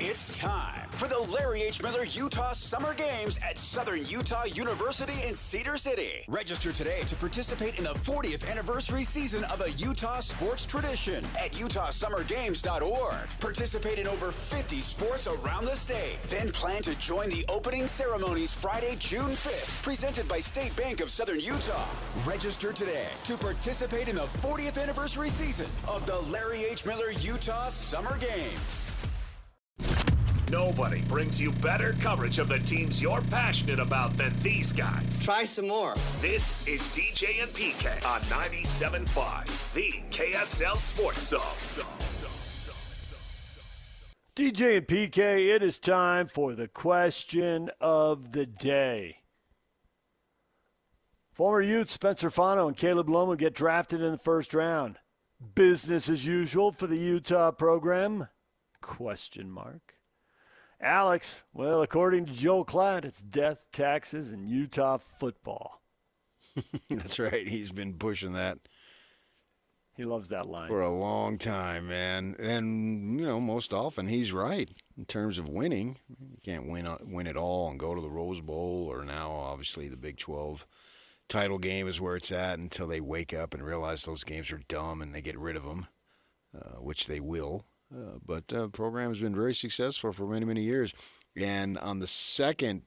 It's time for the Larry H. Miller Utah Summer Games at Southern Utah University in Cedar City. Register today to participate in the 40th anniversary season of a Utah sports tradition at utahsummergames.org. Participate in over 50 sports around the state. Then plan to join the opening ceremonies Friday, June 5th, presented by State Bank of Southern Utah. Register today to participate in the 40th anniversary season of the Larry H. Miller Utah Summer Games. Nobody brings you better coverage of the teams you're passionate about than these guys. Try some more. This is DJ and PK on 97.5, the KSL Sports Zone. DJ and PK, it is time for the question of the day. Former Utes Spencer Fano and Caleb Lomu get drafted in the first round. Business as usual for the Utah program? Question mark. Alex, well, according to Joel Klatt, it's death, taxes, and Utah football. That's right. He's been pushing that. He loves that line. For a long time, man. And, most often he's right in terms of winning. You can't win it all and go to the Rose Bowl, or now, obviously, the Big 12 title game is where it's at until they wake up and realize those games are dumb and they get rid of them, which they will. But the program has been very successful for many, many years. And on the second,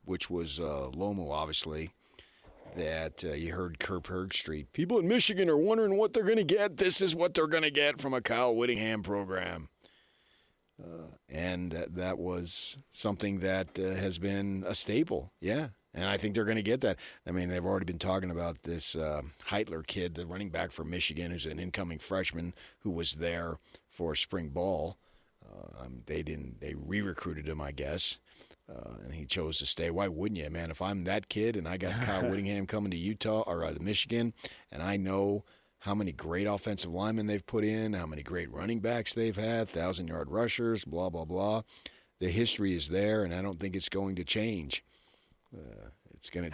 which was Lomu, obviously, that you heard Kirk Herbstreit. People in Michigan are wondering what they're going to get. This is what they're going to get from a Kyle Whittingham program. And that was something that has been a staple, yeah. And I think they're going to get that. I mean, they've already been talking about this Heitler kid, the running back from Michigan, who's an incoming freshman who was there for spring ball. They re-recruited him, I guess, and he chose to stay. Why wouldn't you, man? If I'm that kid and I got Kyle Whittingham coming to Utah or Michigan, and I know how many great offensive linemen they've put in, how many great running backs they've had, 1,000-yard rushers, blah, blah, blah. The history is there, and I don't think it's going to change.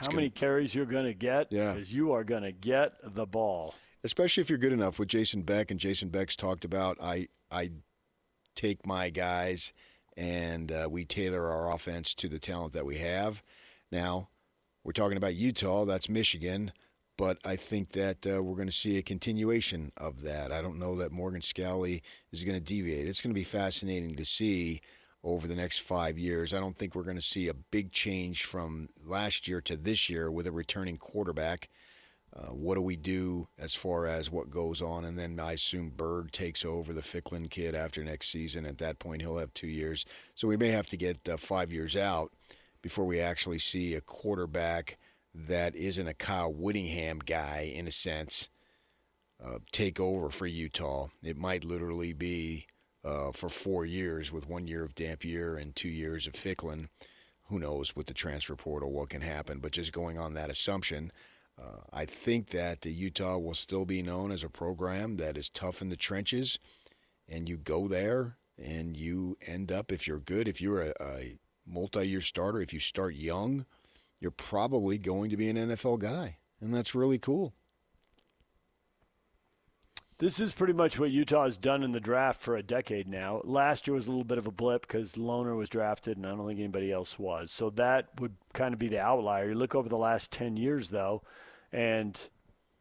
How many carries you're going to get? Yeah. Because you are going to get the ball. Especially if you're good enough. With Jason Beck, and Jason Beck's talked about, I take my guys and we tailor our offense to the talent that we have. Now, we're talking about Utah. That's Michigan. But I think that we're going to see a continuation of that. I don't know that Morgan Scalley is going to deviate. It's going to be fascinating to see over the next 5 years. I don't think we're going to see a big change from last year to this year with a returning quarterback. What do we do as far as what goes on? And then I assume Bird takes over, the Ficklin kid, after next season. At that point, he'll have 2 years. So we may have to get 5 years out before we actually see a quarterback that isn't a Kyle Whittingham guy, in a sense, take over for Utah. It might literally be for 4 years, with 1 year of Dampier and 2 years of Ficklin. Who knows with the transfer portal what can happen, but just going on that assumption, I think that the Utah will still be known as a program that is tough in the trenches, and you go there and you end up, if you're good, if you're a multi-year starter, if you start young, you're probably going to be an NFL guy, and that's really cool. This is pretty much what Utah has done in the draft for a decade now. Last year was a little bit of a blip because Lohner was drafted, and I don't think anybody else was. So that would kind of be the outlier. You look over the last 10 years, though, and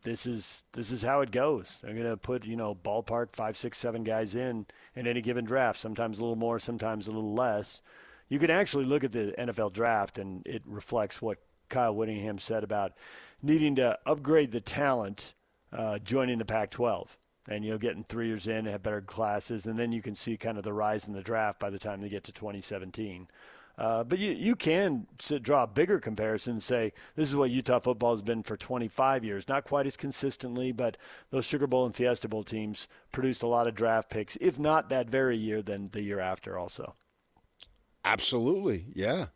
this is how it goes. They're going to put, ballpark 5, 6, 7 guys in any given draft, sometimes a little more, sometimes a little less. You can actually look at the NFL draft, and it reflects what Kyle Whittingham said about needing to upgrade the talent joining the Pac-12. And, getting 3 years in and have better classes, and then you can see kind of the rise in the draft by the time they get to 2017. But you can draw a bigger comparison and say this is what Utah football has been for 25 years. Not quite as consistently, but those Sugar Bowl and Fiesta Bowl teams produced a lot of draft picks, if not that very year, then the year after also. Absolutely, yeah.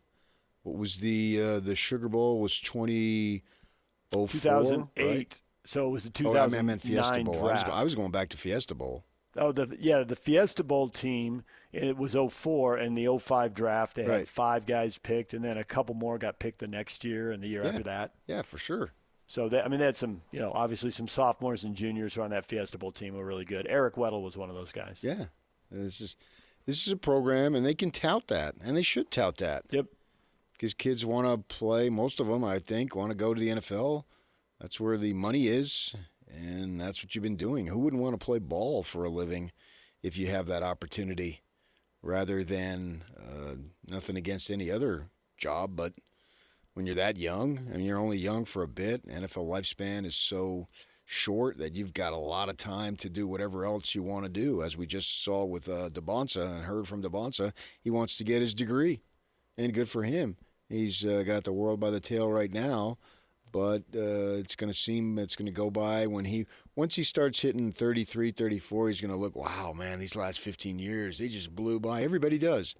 What was the Sugar Bowl was 2004? 2008. Right? So it was the 2009 I meant Fiesta Bowl. draft. I was going back to Fiesta Bowl. Oh, the Fiesta Bowl team, it was 2004, and the 2005 draft, they had 5 guys picked, and then a couple more got picked the next year and the year after that. Yeah, for sure. So, they had some, obviously some sophomores and juniors who were on that Fiesta Bowl team who were really good. Eric Weddle was one of those guys. Yeah. It's just This is a program, and they can tout that, and they should tout that. Yep. Because kids want to play, most of them, I think, want to go to the NFL. That's where the money is, and that's what you've been doing. Who wouldn't want to play ball for a living if you have that opportunity rather than nothing against any other job, but when you're that young, and you're only young for a bit, NFL lifespan is so short that you've got a lot of time to do whatever else you want to do. As we just saw with DeBonsa and heard from DeBonsa, he wants to get his degree, and good for him. He's got the world by the tail right now, but it's going to go by once he starts hitting 33, 34, he's going to look, wow, man, these last 15 years, they just blew by. Everybody does.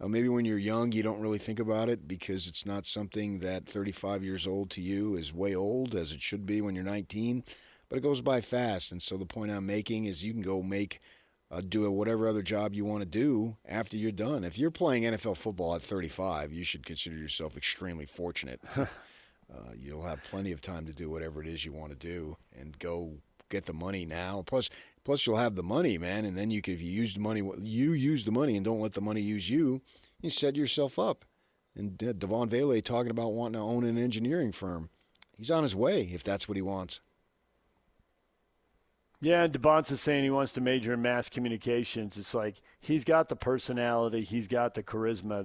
Maybe when you're young, you don't really think about it because it's not something that 35 years old to you is way old, as it should be when you're 19. But it goes by fast. And so the point I'm making is you can go do whatever other job you want to do after you're done. If you're playing NFL football at 35, you should consider yourself extremely fortunate. You'll have plenty of time to do whatever it is you want to do and go get the money now. Plus you'll have the money, man, and then if you use the money and don't let the money use you, you set yourself up. And Devon Vele talking about wanting to own an engineering firm. He's on his way if that's what he wants. Yeah, and DeBon's is saying he wants to major in mass communications. It's like he's got the personality, he's got the charisma.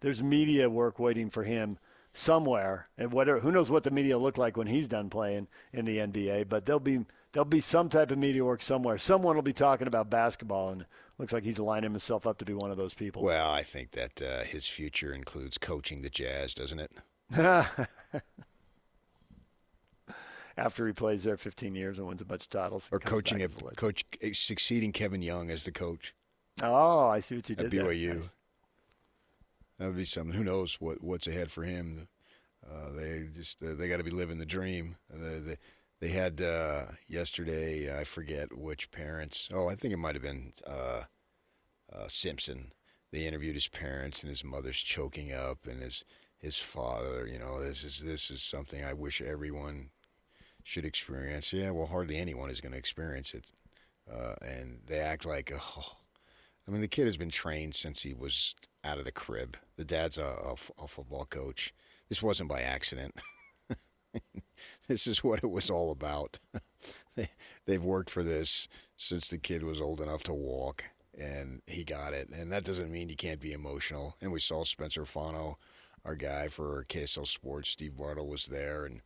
There's media work waiting for him somewhere, and who knows what the media look like when he's done playing in the NBA, but there'll be some type of media work somewhere. Someone will be talking about basketball, and it looks like he's aligning himself up to be one of those people. Well, I think that his future includes coaching the Jazz, doesn't it? After he plays there 15 years and wins a bunch of titles. Or succeeding Kevin Young as the coach. Oh, I see what you did at BYU. There. Nice. That would be something. Who knows what's ahead for him? They got to be living the dream. They had yesterday, I forget which parents. Oh, I think it might have been Simpson. They interviewed his parents, and his mother's choking up, and his father. You know, this is something I wish everyone should experience. Yeah, well, hardly anyone is going to experience it, and they act like, the kid has been trained since he was out of the crib. The dad's a football coach. This wasn't by accident. This is what it was all about. They've worked for this since the kid was old enough to walk, and he got it. And that doesn't mean you can't be emotional. And we saw Spencer Fano, our guy for KSL Sports, Steve Bartle was there, and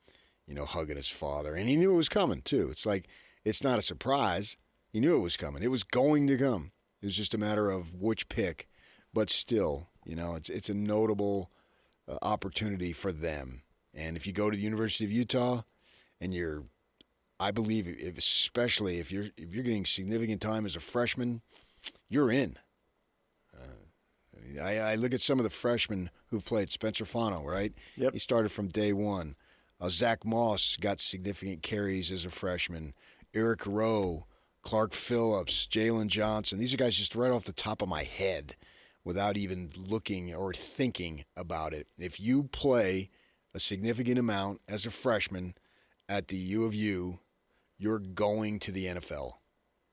hugging his father. And he knew it was coming, too. It's like, it's not a surprise. He knew it was coming. It was going to come. It was just a matter of which pick. But still, it's a notable opportunity for them. And if you go to the University of Utah and I believe, especially if you're getting significant time as a freshman, you're in. I look at some of the freshmen who've played. Spencer Fano, right? Yep. He started from day one. Zach Moss got significant carries as a freshman. Eric Rowe, Clark Phillips, Jalen Johnson. These are guys just right off the top of my head without even looking or thinking about it. If you play a significant amount as a freshman at the U of U, you're going to the NFL.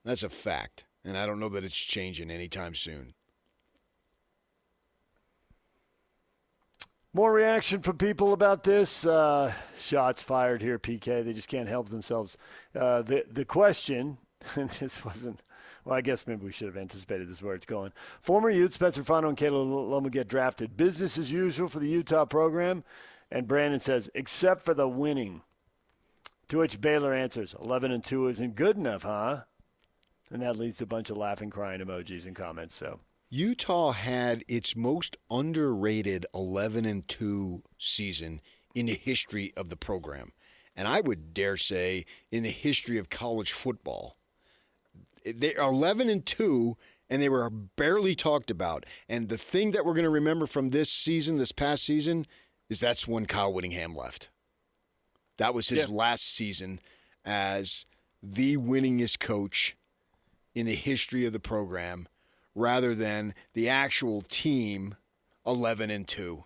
That's a fact. And I don't know that it's changing anytime soon. More reaction from people about this. Shots fired here, PK. They just can't help themselves. The question, and this wasn't, well, I guess maybe we should have anticipated this where it's going. Former Utes Spencer Fano and Caleb Lomu get drafted. Business as usual for the Utah program. And Brandon says, except for the winning. To which Baylor answers, 11-2 isn't good enough, huh? And that leads to a bunch of laughing, crying emojis and comments. So Utah had its most underrated 11-2 season in the history of the program. And I would dare say in the history of college football. They are 11-2, and they were barely talked about. And the thing that we're going to remember from this past season, is that's when Kyle Whittingham left. That was his last season as the winningest coach in the history of the program, rather than the actual team 11-2.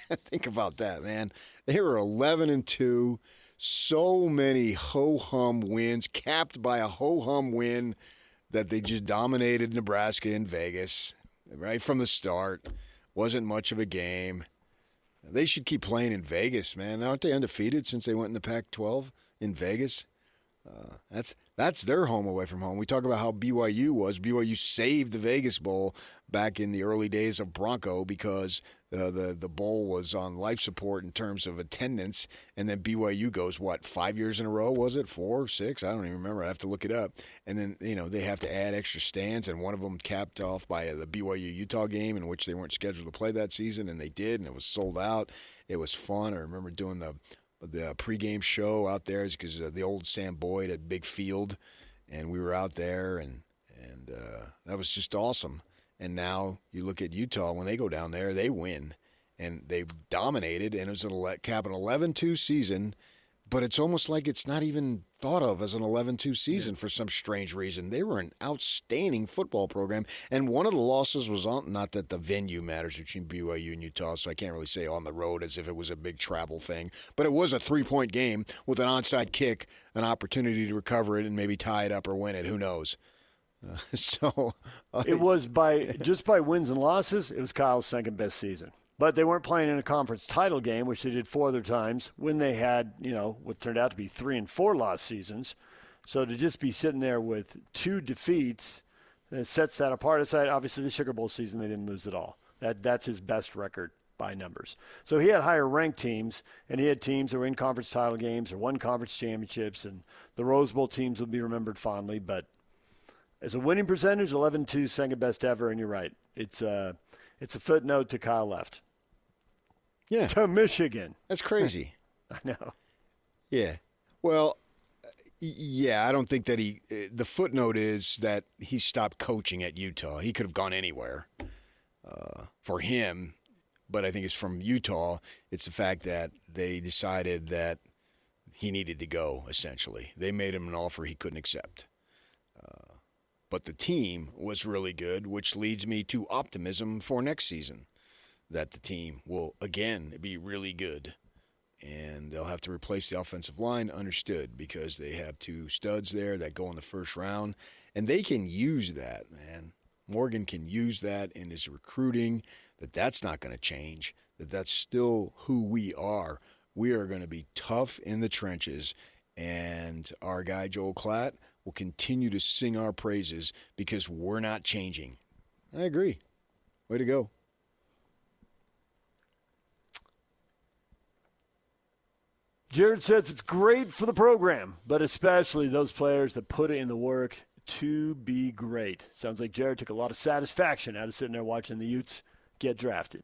Think about that, man. They were 11-2. So many ho-hum wins, capped by a ho-hum win that they just dominated Nebraska in Vegas right from the start. Wasn't much of a game. They should keep playing in Vegas, man. Aren't they undefeated since they went in the Pac-12 in Vegas? That's their home away from home. We talk about how BYU was. BYU saved the Vegas Bowl back in the early days of Bronco because the bowl was on life support in terms of attendance, and then BYU goes, 5 years in a row, was it? 4, 6? I don't even remember. I have to look it up. And then, they have to add extra stands, and one of them capped off by the BYU-Utah game in which they weren't scheduled to play that season, and they did, and it was sold out. It was fun. I remember doing the pregame show out there because the old Sam Boyd at Big Field, and we were out there, and that was just awesome. And now you look at Utah, when they go down there, they win, and they dominated, and it was an 11-2 season, but it's almost like it's not even thought of as an 11-2 season for some strange reason. They were an outstanding football program, and one of the losses was not that the venue matters between BYU and Utah, so I can't really say on the road as if it was a big travel thing, but it was a 3-point game with an onside kick, an opportunity to recover it and maybe tie it up or win it. Who knows? It was by wins and losses, it was Kyle's second best season. But they weren't playing in a conference title game, which they did 4 other times when they had, what turned out to be 3 and 4 loss seasons. So to just be sitting there with 2 defeats, that sets that apart. Aside, obviously, the Sugar Bowl season, they didn't lose at all. That's his best record by numbers. So he had higher ranked teams, and he had teams that were in conference title games or won conference championships, and the Rose Bowl teams will be remembered fondly. But as a winning percentage, 11-2, second best ever, and you're right. It's a footnote to Kyle Left. Yeah. To Michigan. That's crazy. I know. Yeah. Well, I don't think that the footnote is that he stopped coaching at Utah. He could have gone anywhere for him, but I think it's from Utah. It's the fact that they decided that he needed to go, essentially. They made him an offer he couldn't accept. But the team was really good, which leads me to optimism for next season, that the team will, again, be really good. And they'll have to replace the offensive line, understood, because they have 2 studs there that go in the first round. And they can use that, man. Morgan can use that in his recruiting, that's not going to change, that's still who we are. We are going to be tough in the trenches, and our guy Joel Klatt will continue to sing our praises because we're not changing. I agree. Way to go. Jared says it's great for the program, but especially those players that put in the work to be great. Sounds like Jared took a lot of satisfaction out of sitting there watching the Utes get drafted.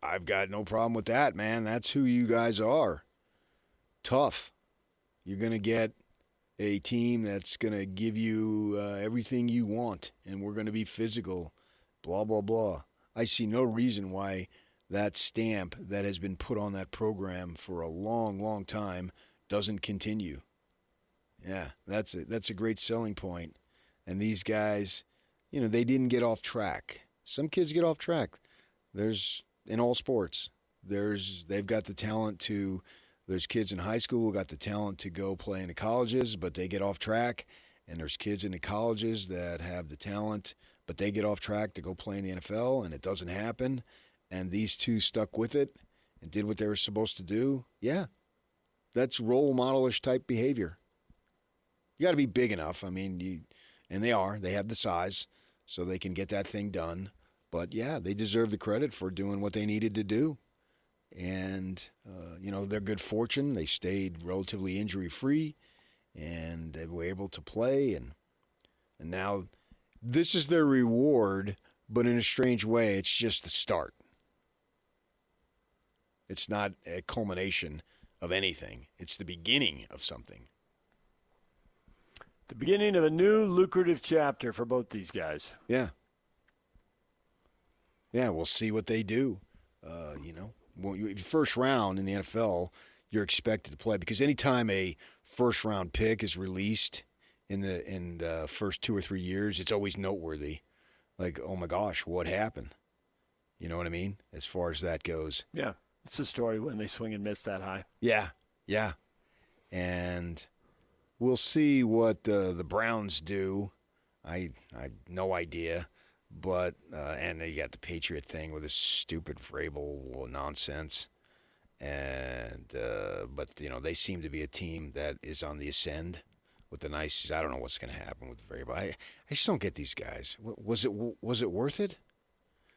I've got no problem with that, man. That's who you guys are. Tough. You're going to get a team that's going to give you everything you want, and we're going to be physical, blah, blah, blah. I see no reason why that stamp that has been put on that program for a long, long time doesn't continue. Yeah, that's a great selling point. And these guys, they didn't get off track. Some kids get off track. There's, in all sports, they've got the talent to. There's kids in high school who got the talent to go play in the colleges, but they get off track. And there's kids in the colleges that have the talent, but they get off track to go play in the NFL, and it doesn't happen. And these 2 stuck with it and did what they were supposed to do. Yeah, that's role model-ish type behavior. You got to be big enough. I mean, and they are. They have the size, so they can get that thing done. But, yeah, they deserve the credit for doing what they needed to do. And, their good fortune, they stayed relatively injury-free, and they were able to play. And now this is their reward, but in a strange way, it's just the start. It's not a culmination of anything. It's the beginning of something. The beginning of a new lucrative chapter for both these guys. Yeah. Yeah, we'll see what they do. First round in the NFL, you're expected to play because anytime a first round pick is released in the first 2 or 3 years, it's always noteworthy. Like, oh my gosh, what happened? You know what I mean? As far as that goes. Yeah, it's a story when they swing and miss that high. Yeah. And we'll see what the Browns do. I have no idea. But and you got the Patriot thing with this stupid Vrabel nonsense. And but they seem to be a team that is on the ascend with the nice. I don't know what's going to happen with Vrabel. I just don't get these guys. Was it worth it?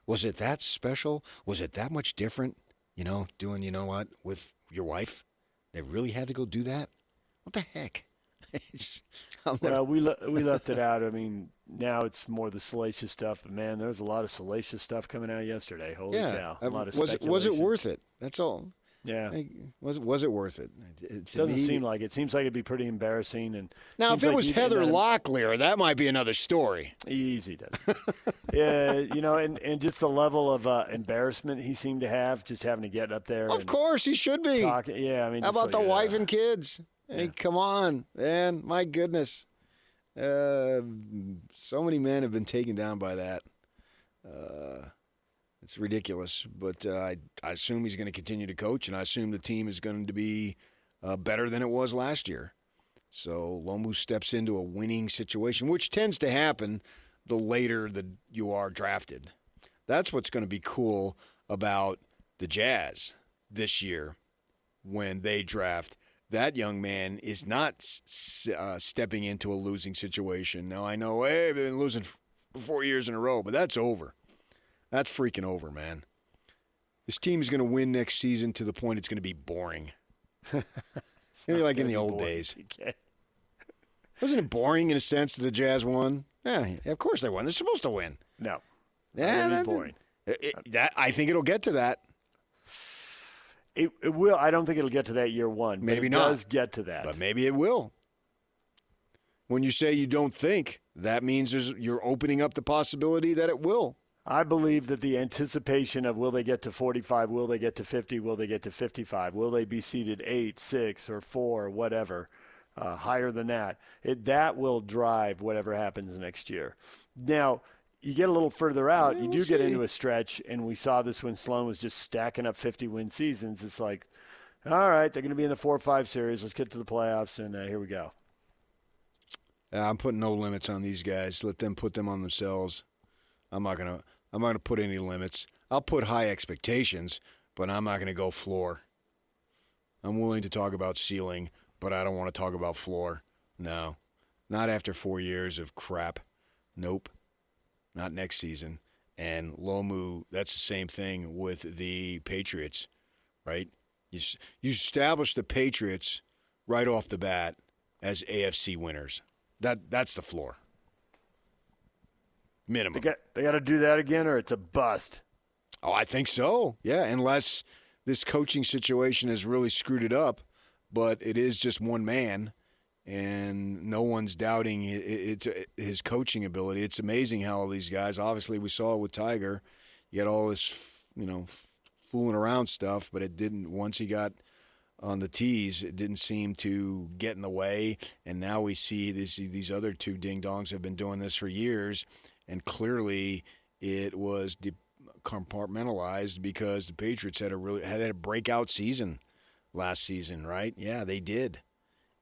Was it that special? Was it that much different? Doing what with your wife? They really had to go do that? What the heck? Well, we left it out. I mean, now it's more the salacious stuff. But man, there was a lot of salacious stuff coming out yesterday. Holy cow! A lot of speculation. Was it worth it? That's all. Yeah. Was it worth it? It doesn't seem like it. Seems like it'd be pretty embarrassing. And now, if it was Heather Locklear, that might be another story. Easy does. Yeah, and just the level of embarrassment he seemed to have, just having to get up there. Of course, he should be. How about the wife and kids? Yeah. Hey, come on, man! My goodness, so many men have been taken down by that. It's ridiculous, but I assume he's going to continue to coach, and I assume the team is going to be better than it was last year. So Lomu steps into a winning situation, which tends to happen the later that you are drafted. That's what's going to be cool about the Jazz this year when they draft. That young man is not stepping into a losing situation. Now, I know, hey, they've been losing for 4 years in a row, but that's over. That's freaking over, man. This team is going to win next season to the point it's going to be boring. It's going to be like in the old days. Wasn't it boring in a sense that the Jazz won? Yeah, of course they won. They're supposed to win. No. Yeah, that's boring. I think it'll get to that. It will. I don't think it'll get to that year one. Maybe not. It does get to that. But maybe it will. When you say you don't think, that means you're opening up the possibility that it will. I believe that the anticipation of will they get to 45, will they get to 50, will they get to 55, will they be seated 8, 6, or 4, whatever, higher than that, that will drive whatever happens next year. Now, you get a little further out, you do get into a stretch, and we saw this when Sloan was just stacking up 50-win seasons. It's like, all right, they're going to be in the 4 or 5 series. Let's get to the playoffs, and here we go. I'm putting no limits on these guys. Let them put them on themselves. I'm not gonna put any limits. I'll put high expectations, but I'm not going to go floor. I'm willing to talk about ceiling, but I don't want to talk about floor. No, not after 4 years of crap. Nope. Not next season. And Lomu, that's the same thing with the Patriots, right? You establish the Patriots right off the bat as AFC winners. That's the floor. Minimum. They got to do that again, or it's a bust. Oh, I think so. Yeah, unless this coaching situation has really screwed it up, but it is just one man. And no one's doubting his coaching ability. It's amazing how all these guys, obviously we saw it with Tiger, you had all this, fooling around stuff, but it didn't, once he got on the tees, it didn't seem to get in the way. And now we see these other two ding-dongs have been doing this for years, and clearly it was compartmentalized because the Patriots had a breakout season last season, right? Yeah, they did.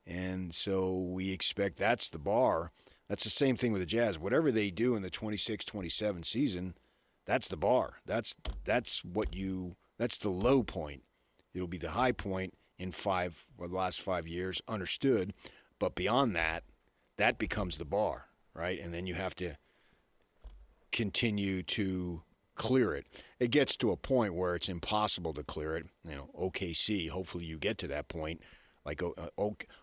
And so we expect that's the bar. That's the same thing with the Jazz. Whatever they do in the 26-27 season, that's the bar. That's the low point. It'll be the high point in the last 5 years, understood. But beyond that, that becomes the bar, right? And then you have to continue to clear it. It gets to a point where it's impossible to clear it. OKC, hopefully you get to that point. Like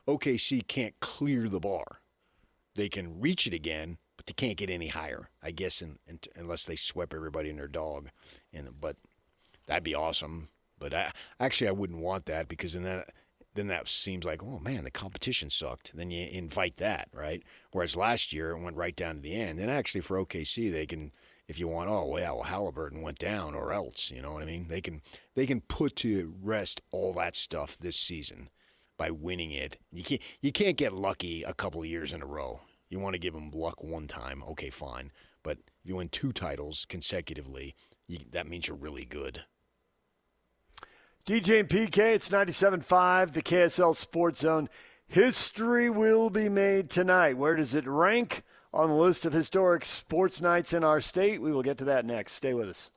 OKC can't clear the bar. They can reach it again, but they can't get any higher, I guess, unless they sweep everybody and their dog. But that'd be awesome. But I wouldn't want that, because then that seems like, oh, man, the competition sucked. Then you invite that, right? Whereas last year it went right down to the end. And actually for OKC, they can, if you want, Halliburton went down or else, you know what I mean? They can put to rest all that stuff this season by winning it. You can't get lucky a couple of years in a row. You want to give them luck one time, okay, fine. But if you win 2 titles consecutively, that means you're really good. DJ and PK, it's 97.5, the KSL Sports Zone. History will be made tonight. Where does it rank on the list of historic sports nights in our state? We will get to that next. Stay with us.